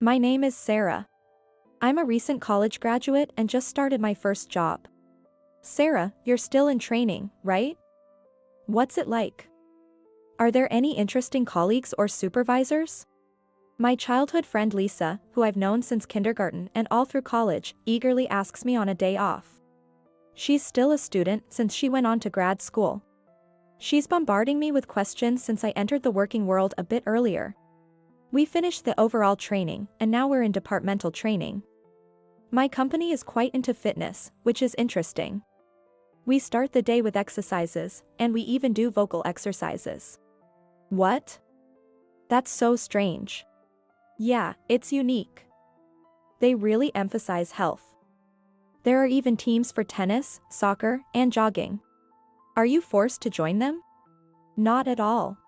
My name is Sarah. I'm a recent college graduate and just started my first job. Sarah, you're still in training, right? What's it like? Are there any interesting colleagues or supervisors? My childhood friend Lisa, who I've known since kindergarten and all through college, eagerly asks me on a day off. She's still a student since she went on to grad school. She's bombarding me with questions since I entered the working world a bit earlier. We finished the overall training, and now we're in departmental training. My company is quite into fitness, which is interesting. We start the day with exercises, and we even do vocal exercises. What? That's so strange. Yeah, it's unique. They really emphasize health. There are even teams for tennis, soccer, and jogging. Are you forced to join them? Not at all.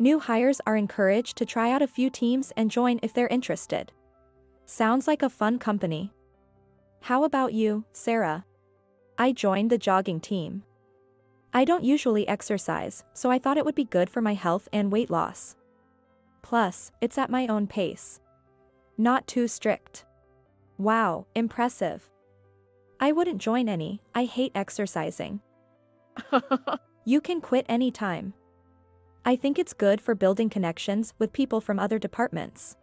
New hires are encouraged to try out a few teams and join if they're interested. Sounds like a fun company. How about you, Sarah? I joined the jogging team. I don't usually exercise, so I thought it would be good for my health and weight loss. Plus, it's at my own pace. Not too strict. Wow, impressive. I wouldn't join any, I hate exercising. You can quit anytime. I think it's good for building connections with people from other departments.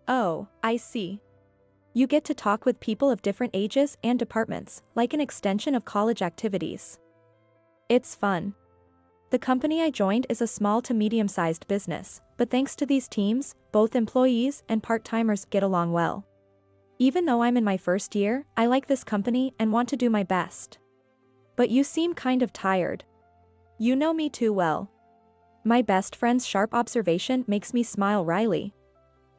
Oh, I see. You get to talk with people of different ages and departments, like an extension of college activities. It's fun. The company I joined is a small to medium-sized business, but thanks to these teams, both employees and part-timers get along well. Even though I'm in my first year, I like this company and want to do my best. But you seem kind of tired. You know me too well. My best friend's sharp observation makes me smile wryly.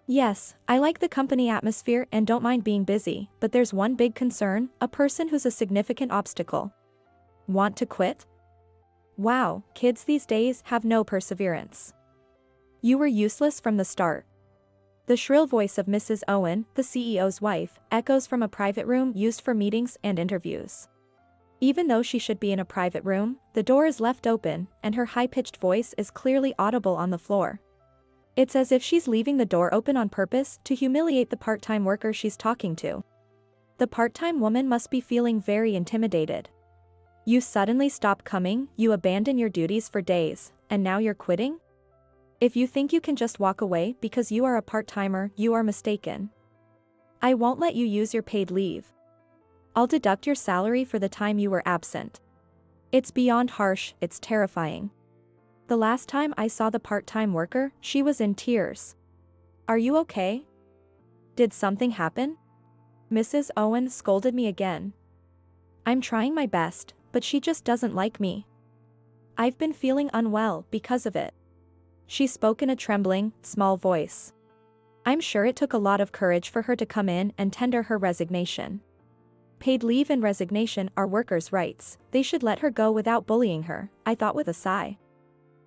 Yes, I like the company atmosphere and don't mind being busy, but there's one big concern, a person who's a significant obstacle. Want to quit? Wow, kids these days have no perseverance. You were useless from the start. The shrill voice of Mrs. Owen, the CEO's wife, echoes from a private room used for meetings and interviews. Even though she should be in a private room, the door is left open, and her high-pitched voice is clearly audible on the floor. It's as if she's leaving the door open on purpose to humiliate the part-time worker she's talking to. The part-time woman must be feeling very intimidated. You suddenly stop coming, you abandon your duties for days, and now you're quitting? If you think you can just walk away because you are a part-timer, you are mistaken. I won't let you use your paid leave. I'll deduct your salary for the time you were absent. It's beyond harsh, it's terrifying. The last time I saw the part-time worker, she was in tears. Are you okay? Did something happen? Mrs. Owen scolded me again. I'm trying my best, but she just doesn't like me. I've been feeling unwell because of it. She spoke in a trembling, small voice. I'm sure it took a lot of courage for her to come in and tender her resignation. Paid leave and resignation are workers' rights, they should let her go without bullying her, I thought with a sigh.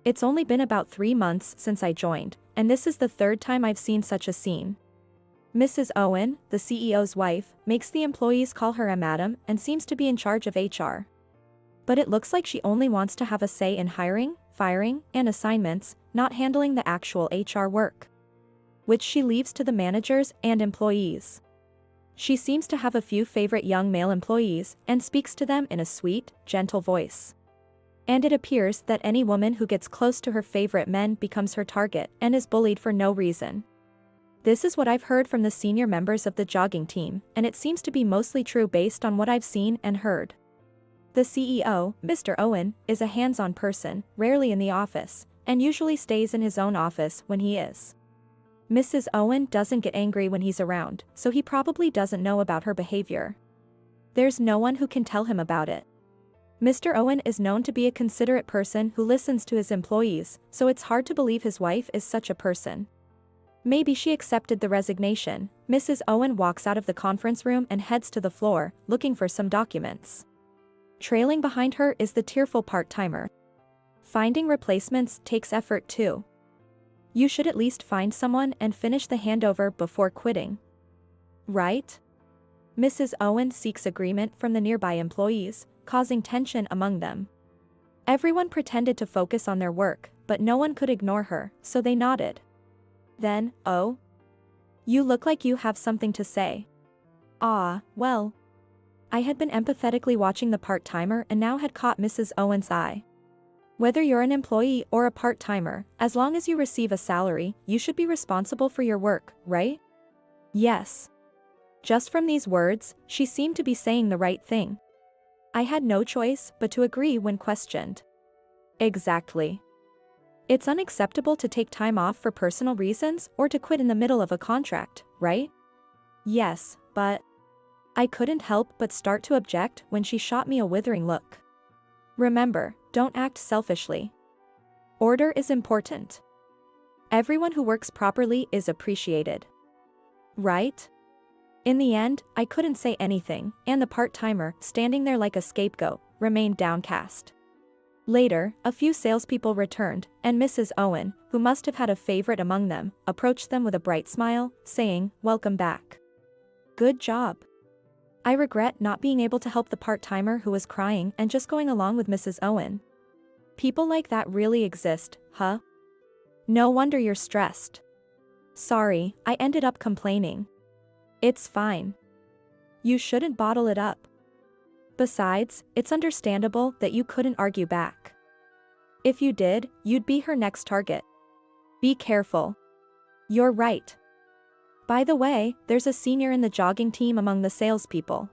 It's only been about 3 months since I joined, and this is the third time I've seen such a scene. Mrs. Owen, the CEO's wife, makes the employees call her a madam and seems to be in charge of HR. But it looks like she only wants to have a say in hiring, firing, and assignments, not handling the actual HR work, which she leaves to the managers and employees. She seems to have a few favorite young male employees and speaks to them in a sweet, gentle voice. And it appears that any woman who gets close to her favorite men becomes her target and is bullied for no reason. This is what I've heard from the senior members of the jogging team, and it seems to be mostly true based on what I've seen and heard. The CEO, Mr. Owen, is a hands-on person, rarely in the office, and usually stays in his own office when he is. Mrs. Owen doesn't get angry when he's around, so he probably doesn't know about her behavior. There's no one who can tell him about it. Mr. Owen is known to be a considerate person who listens to his employees, so it's hard to believe his wife is such a person. Maybe she accepted the resignation. Mrs. Owen walks out of the conference room and heads to the floor, looking for some documents. Trailing behind her is the tearful part-timer. Finding replacements takes effort too. You should at least find someone and finish the handover before quitting. Right? Mrs. Owen seeks agreement from the nearby employees, causing tension among them. Everyone pretended to focus on their work, but no one could ignore her, so they nodded. Then, oh? You look like you have something to say. Ah, well. I had been empathetically watching the part-timer and now had caught Mrs. Owen's eye. Whether you're an employee or a part-timer, as long as you receive a salary, you should be responsible for your work, right? Yes. Just from these words, she seemed to be saying the right thing. I had no choice but to agree when questioned. Exactly. It's unacceptable to take time off for personal reasons or to quit in the middle of a contract, right? Yes, but I couldn't help but start to object when she shot me a withering look. Remember, don't act selfishly. Order is important. Everyone who works properly is appreciated. Right? In the end, I couldn't say anything, and the part-timer, standing there like a scapegoat, remained downcast. Later, a few salespeople returned, and Mrs. Owen, who must have had a favorite among them, approached them with a bright smile, saying, "Welcome back. Good job." I regret not being able to help the part-timer who was crying and just going along with Mrs. Owen. People like that really exist, huh? No wonder you're stressed. Sorry, I ended up complaining. It's fine. You shouldn't bottle it up. Besides, it's understandable that you couldn't argue back. If you did, you'd be her next target. Be careful. You're right. By the way, there's a senior in the jogging team among the salespeople.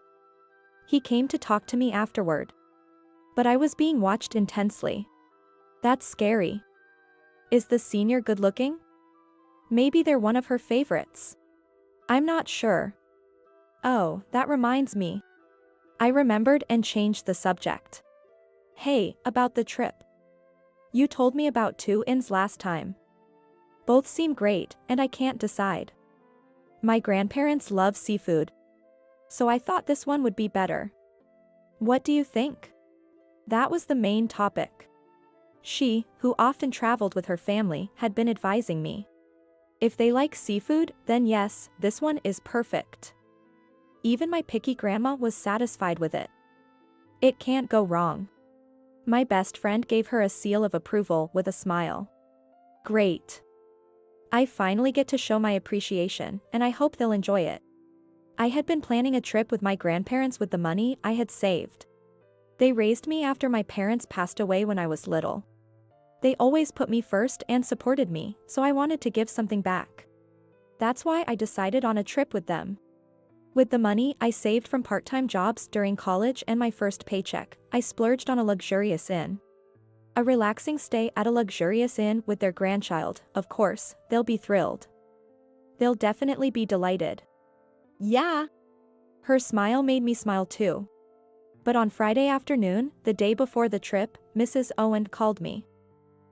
He came to talk to me afterward. But I was being watched intensely. That's scary. Is the senior good looking? Maybe they're one of her favorites. I'm not sure. Oh, that reminds me. I remembered and changed the subject. Hey, about the trip. You told me about 2 inns last time. Both seem great, and I can't decide. My grandparents love seafood. So I thought this one would be better. What do you think? That was the main topic. She, who often traveled with her family, had been advising me. If they like seafood, then yes, this one is perfect. Even my picky grandma was satisfied with it. It can't go wrong. My best friend gave her a seal of approval with a smile. Great. I finally get to show my appreciation, and I hope they'll enjoy it. I had been planning a trip with my grandparents with the money I had saved. They raised me after my parents passed away when I was little. They always put me first and supported me, so I wanted to give something back. That's why I decided on a trip with them. With the money I saved from part-time jobs during college and my first paycheck, I splurged on a luxurious inn. A relaxing stay at a luxurious inn with their grandchild, of course, they'll be thrilled. They'll definitely be delighted. Yeah. Her smile made me smile too. But on Friday afternoon, the day before the trip, Mrs. Owen called me.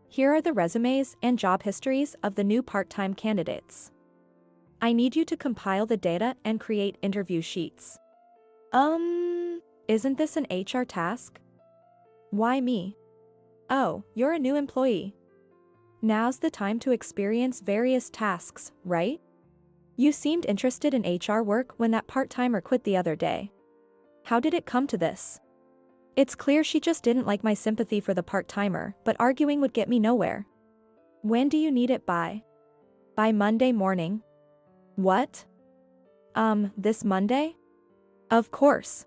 Here are the resumes and job histories of the new part-time candidates. I need you to compile the data and create interview sheets. Isn't this an HR task? Why me? Oh, you're a new employee. Now's the time to experience various tasks, right? You seemed interested in HR work when that part-timer quit the other day. How did it come to this? It's clear she just didn't like my sympathy for the part-timer, but arguing would get me nowhere. When do you need it by? By Monday morning. What? This Monday? Of course.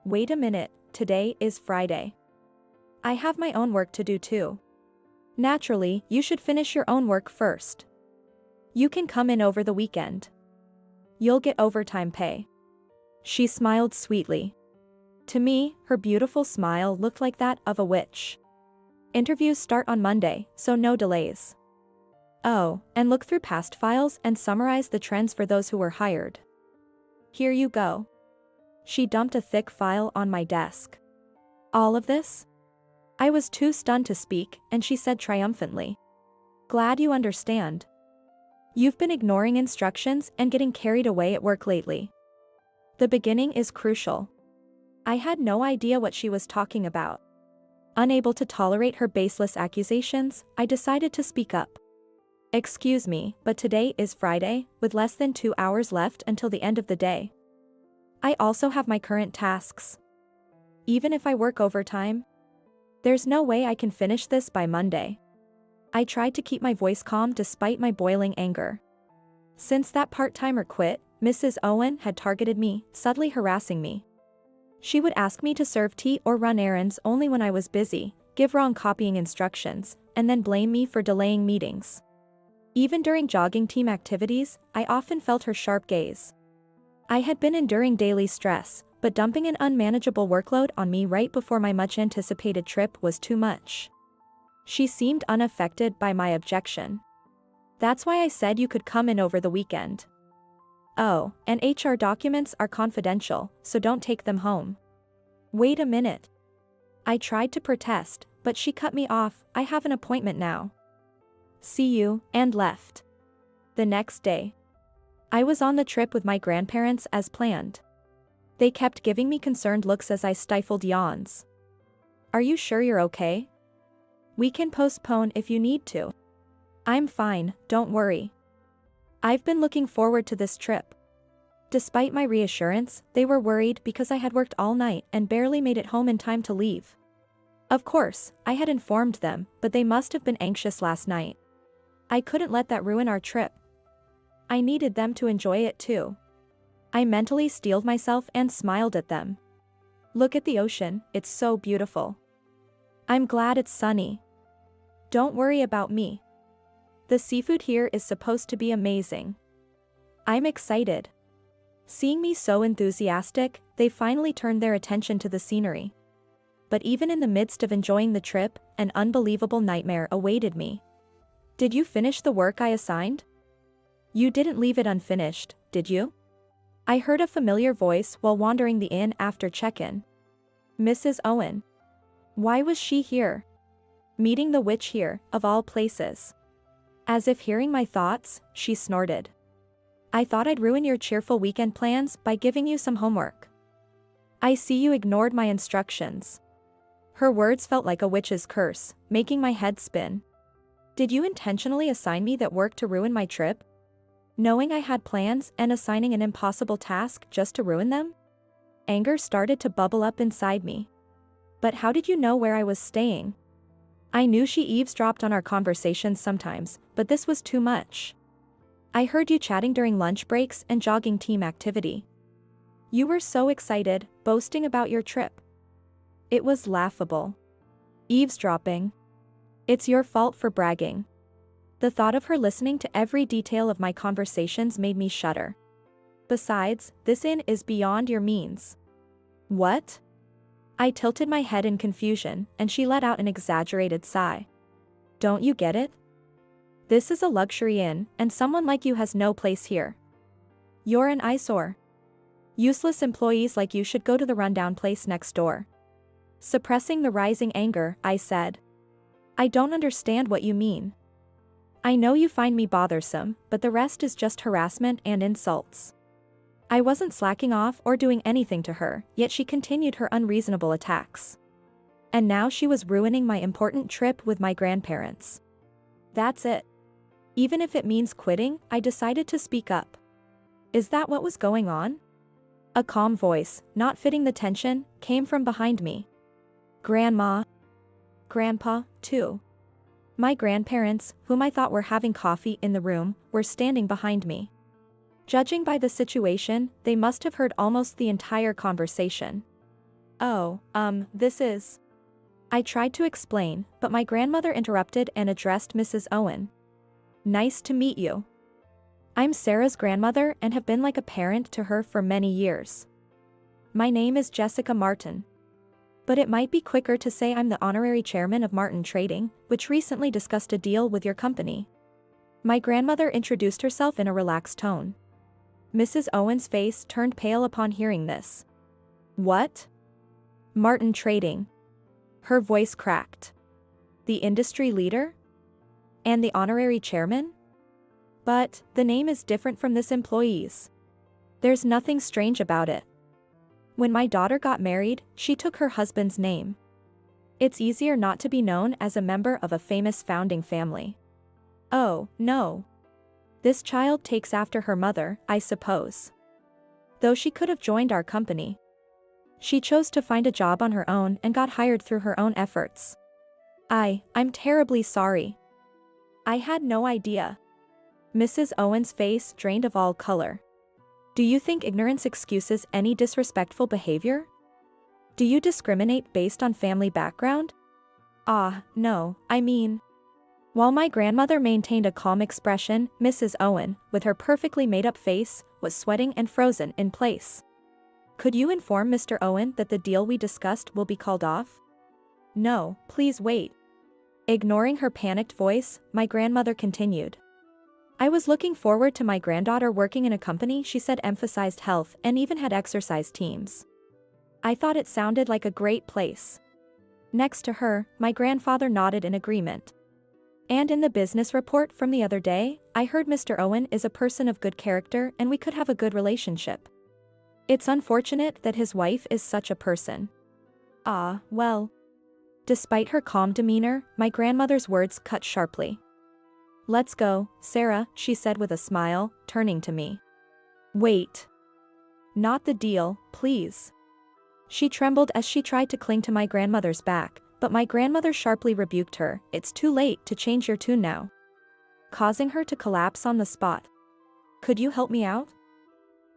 Wait a minute, today is Friday. I have my own work to do too. Naturally, you should finish your own work first. You can come in over the weekend. You'll get overtime pay. She smiled sweetly. To me, her beautiful smile looked like that of a witch. Interviews start on Monday, so no delays. Oh, and look through past files and summarize the trends for those who were hired. Here you go. She dumped a thick file on my desk. All of this? I was too stunned to speak, and she said triumphantly. Glad you understand. You've been ignoring instructions and getting carried away at work lately. The beginning is crucial. I had no idea what she was talking about. Unable to tolerate her baseless accusations, I decided to speak up. Excuse me, but today is Friday, with less than 2 hours left until the end of the day. I also have my current tasks. Even if I work overtime, there's no way I can finish this by Monday. I tried to keep my voice calm despite my boiling anger. Since that part-timer quit, Mrs. Owen had targeted me, subtly harassing me. She would ask me to serve tea or run errands only when I was busy, give wrong copying instructions, and then blame me for delaying meetings. Even during jogging team activities, I often felt her sharp gaze. I had been enduring daily stress, but dumping an unmanageable workload on me right before my much-anticipated trip was too much. She seemed unaffected by my objection. That's why I said you could come in over the weekend. Oh, and HR documents are confidential, so don't take them home. Wait a minute. I tried to protest, but she cut me off. I have an appointment now. See you, and left. The next day, I was on the trip with my grandparents as planned. They kept giving me concerned looks as I stifled yawns. Are you sure you're okay? We can postpone if you need to. I'm fine, don't worry. I've been looking forward to this trip. Despite my reassurance, they were worried because I had worked all night and barely made it home in time to leave. Of course, I had informed them, but they must have been anxious last night. I couldn't let that ruin our trip. I needed them to enjoy it too. I mentally steeled myself and smiled at them. Look at the ocean, it's so beautiful. I'm glad it's sunny. Don't worry about me. The seafood here is supposed to be amazing. I'm excited. Seeing me so enthusiastic, they finally turned their attention to the scenery. But even in the midst of enjoying the trip, an unbelievable nightmare awaited me. Did you finish the work I assigned? You didn't leave it unfinished, did you? I heard a familiar voice while wandering the inn after check-in. Mrs. Owen. Why was she here? Meeting the witch here, of all places. As if hearing my thoughts, she snorted. I thought I'd ruin your cheerful weekend plans by giving you some homework. I see you ignored my instructions. Her words felt like a witch's curse, making my head spin. Did you intentionally assign me that work to ruin my trip? Knowing I had plans and assigning an impossible task just to ruin them? Anger started to bubble up inside me. But how did you know where I was staying? I knew she eavesdropped on our conversations sometimes, but this was too much. I heard you chatting during lunch breaks and jogging team activity. You were so excited, boasting about your trip. It was laughable. Eavesdropping. It's your fault for bragging. The thought of her listening to every detail of my conversations made me shudder. Besides, this inn is beyond your means. What? I tilted my head in confusion, and she let out an exaggerated sigh. Don't you get it? This is a luxury inn, and someone like you has no place here. You're an eyesore. Useless employees like you should go to the rundown place next door. Suppressing the rising anger, I said. I don't understand what you mean. I know you find me bothersome, but the rest is just harassment and insults. I wasn't slacking off or doing anything to her, yet she continued her unreasonable attacks. And now she was ruining my important trip with my grandparents. That's it. Even if it means quitting, I decided to speak up. Is that what was going on? A calm voice, not fitting the tension, came from behind me. Grandma. Grandpa, too. My grandparents, whom I thought were having coffee in the room, were standing behind me. Judging by the situation, they must have heard almost the entire conversation. Oh, this is... I tried to explain, but my grandmother interrupted and addressed Mrs. Owen. Nice to meet you. I'm Sarah's grandmother and have been like a parent to her for many years. My name is Jessica Martin. But it might be quicker to say I'm the honorary chairman of Martin Trading, which recently discussed a deal with your company. My grandmother introduced herself in a relaxed tone. Mrs. Owen's face turned pale upon hearing this. What? Martin Trading. Her voice cracked. The industry leader? And the honorary chairman? But the name is different from this employee's. There's nothing strange about it. When my daughter got married, she took her husband's name. It's easier not to be known as a member of a famous founding family. Oh, no. This child takes after her mother, I suppose. Though she could have joined our company. She chose to find a job on her own and got hired through her own efforts. I'm terribly sorry. I had no idea. Mrs. Owen's face drained of all color. Do you think ignorance excuses any disrespectful behavior? Do you discriminate based on family background? Ah, no, I mean. While my grandmother maintained a calm expression, Mrs. Owen, with her perfectly made-up face, was sweating and frozen in place. Could you inform Mr. Owen that the deal we discussed will be called off? No, please wait. Ignoring her panicked voice, my grandmother continued. I was looking forward to my granddaughter working in a company she said emphasized health and even had exercise teams. I thought it sounded like a great place. Next to her, my grandfather nodded in agreement. And in the business report from the other day, I heard Mr. Owen is a person of good character and we could have a good relationship. It's unfortunate that his wife is such a person. Ah, well. Despite her calm demeanor, my grandmother's words cut sharply. Let's go, Sarah, she said with a smile, turning to me. Wait. Not the deal, please. She trembled as she tried to cling to my grandmother's back, but my grandmother sharply rebuked her. It's too late to change your tune now. Causing her to collapse on the spot. Could you help me out?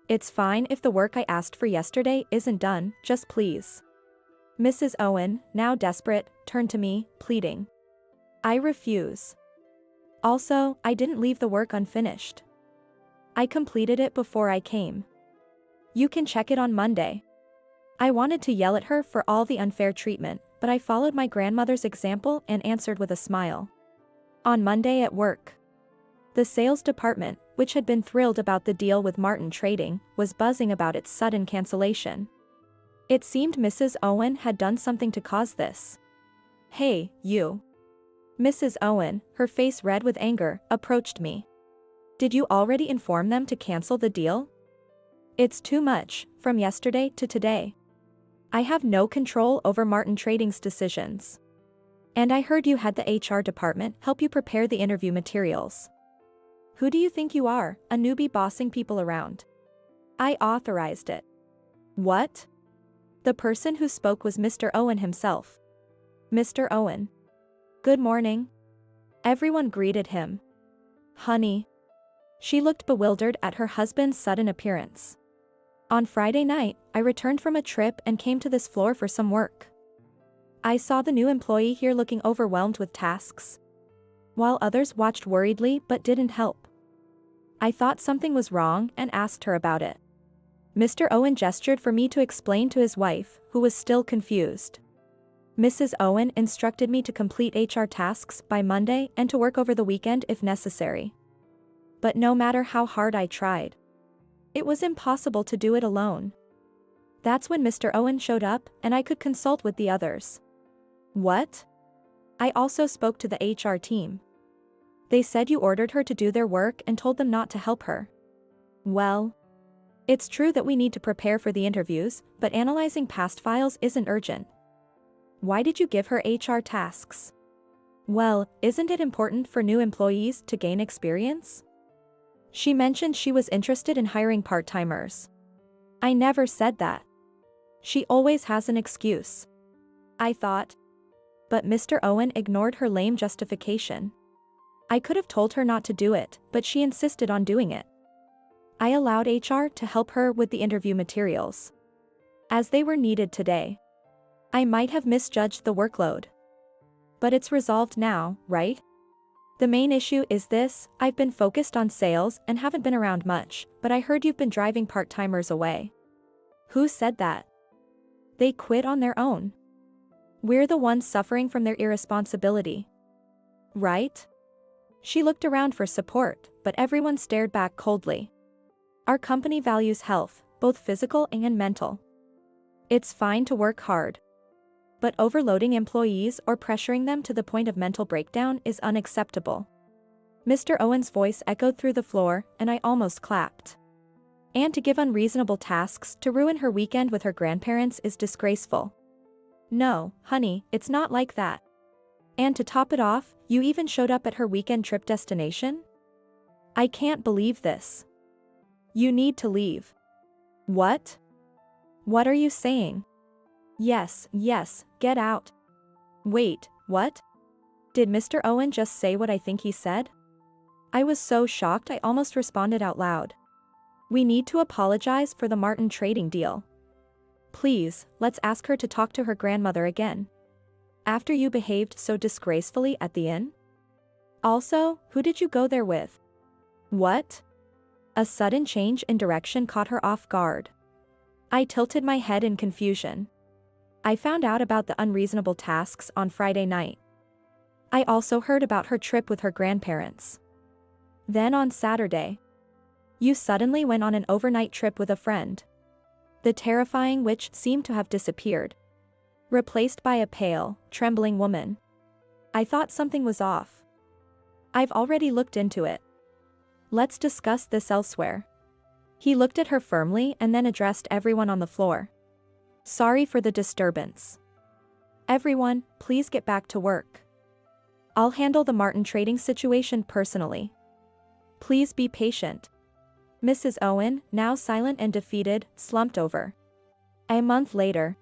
It's fine if the work I asked for yesterday isn't done, just please. Mrs. Owen, now desperate, turned to me, pleading. I refuse. Also, I didn't leave the work unfinished. I completed it before I came. You can check it on Monday. I wanted to yell at her for all the unfair treatment, but I followed my grandmother's example and answered with a smile. On Monday at work. The sales department, which had been thrilled about the deal with Martin Trading, was buzzing about its sudden cancellation. It seemed Mrs. Owen had done something to cause this. Hey, you. Mrs. Owen, her face red with anger, approached me. Did you already inform them to cancel the deal? It's too much, from yesterday to today. I have no control over Martin Trading's decisions. And I heard you had the HR department help you prepare the interview materials. Who do you think you are, a newbie bossing people around? I authorized it. What? The person who spoke was Mr. Owen himself. Mr. Owen. Good morning. Everyone greeted him. Honey. She looked bewildered at her husband's sudden appearance. On Friday night, I returned from a trip and came to this floor for some work. I saw the new employee here looking overwhelmed with tasks, while others watched worriedly but didn't help. I thought something was wrong and asked her about it. Mr. Owen gestured for me to explain to his wife, who was still confused. Mrs. Owen instructed me to complete HR tasks by Monday and to work over the weekend if necessary. But no matter how hard I tried, it was impossible to do it alone. That's when Mr. Owen showed up and I could consult with the others. What? I also spoke to the HR team. They said you ordered her to do their work and told them not to help her. Well, it's true that we need to prepare for the interviews, but analyzing past files isn't urgent. Why did you give her HR tasks? Well, isn't it important for new employees to gain experience? She mentioned she was interested in hiring part-timers. I never said that. She always has an excuse. I thought. But Mr. Owen ignored her lame justification. I could have told her not to do it, but she insisted on doing it. I allowed HR to help her with the interview materials, as they were needed today. I might have misjudged the workload. But it's resolved now, right? The main issue is this: I've been focused on sales and haven't been around much, but I heard you've been driving part-timers away. Who said that? They quit on their own. We're the ones suffering from their irresponsibility. Right? She looked around for support, but everyone stared back coldly. Our company values health, both physical and mental. It's fine to work hard. But overloading employees or pressuring them to the point of mental breakdown is unacceptable. Mr. Owen's voice echoed through the floor, and I almost clapped. And to give unreasonable tasks to ruin her weekend with her grandparents is disgraceful. No, honey, it's not like that. And to top it off, you even showed up at her weekend trip destination? I can't believe this. You need to leave. What? What are you saying? Yes, get out. Wait, what? Did Mr. Owen just say what I think he said? I was so shocked I almost responded out loud. We need to apologize for the Martin trading deal. Please, let's ask her to talk to her grandmother again. After you behaved so disgracefully at the inn? Also, who did you go there with? What? A sudden change in direction caught her off guard. I tilted my head in confusion. I found out about the unreasonable tasks on Friday night. I also heard about her trip with her grandparents. Then on Saturday, you suddenly went on an overnight trip with a friend. The terrifying witch seemed to have disappeared, replaced by a pale, trembling woman. I thought something was off. I've already looked into it. Let's discuss this elsewhere. He looked at her firmly and then addressed everyone on the floor. Sorry for the disturbance. Everyone, please get back to work. I'll handle the Martin trading situation personally. Please be patient. Mrs. Owen, now silent and defeated, slumped over. A month later,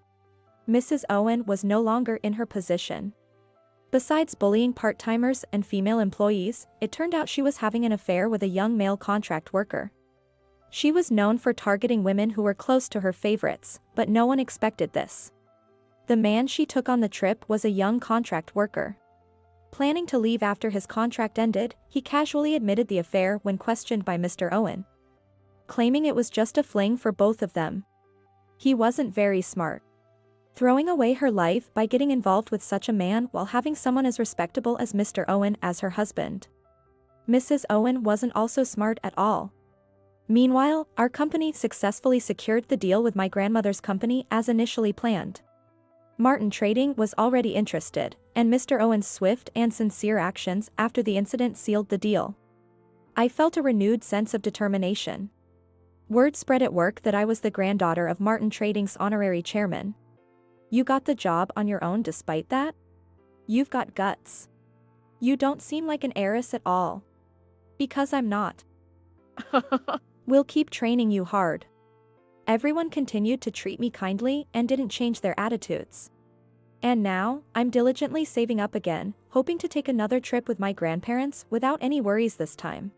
Mrs. Owen was no longer in her position. Besides bullying part-timers and female employees, it turned out she was having an affair with a young male contract worker. She was known for targeting women who were close to her favorites, but no one expected this. The man she took on the trip was a young contract worker. Planning to leave after his contract ended, he casually admitted the affair when questioned by Mr. Owen, claiming it was just a fling for both of them. He wasn't very smart. Throwing away her life by getting involved with such a man while having someone as respectable as Mr. Owen as her husband. Mrs. Owen wasn't also smart at all. Meanwhile, our company successfully secured the deal with my grandmother's company as initially planned. Martin Trading was already interested, and Mr. Owen's swift and sincere actions after the incident sealed the deal. I felt a renewed sense of determination. Word spread at work that I was the granddaughter of Martin Trading's honorary chairman. You got the job on your own despite that? You've got guts. You don't seem like an heiress at all. Because I'm not. We'll keep training you hard. Everyone continued to treat me kindly and didn't change their attitudes. And now, I'm diligently saving up again, hoping to take another trip with my grandparents without any worries this time.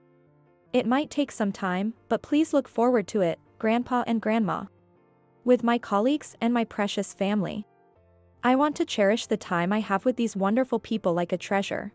It might take some time, but please look forward to it, Grandpa and Grandma. With my colleagues and my precious family. I want to cherish the time I have with these wonderful people like a treasure.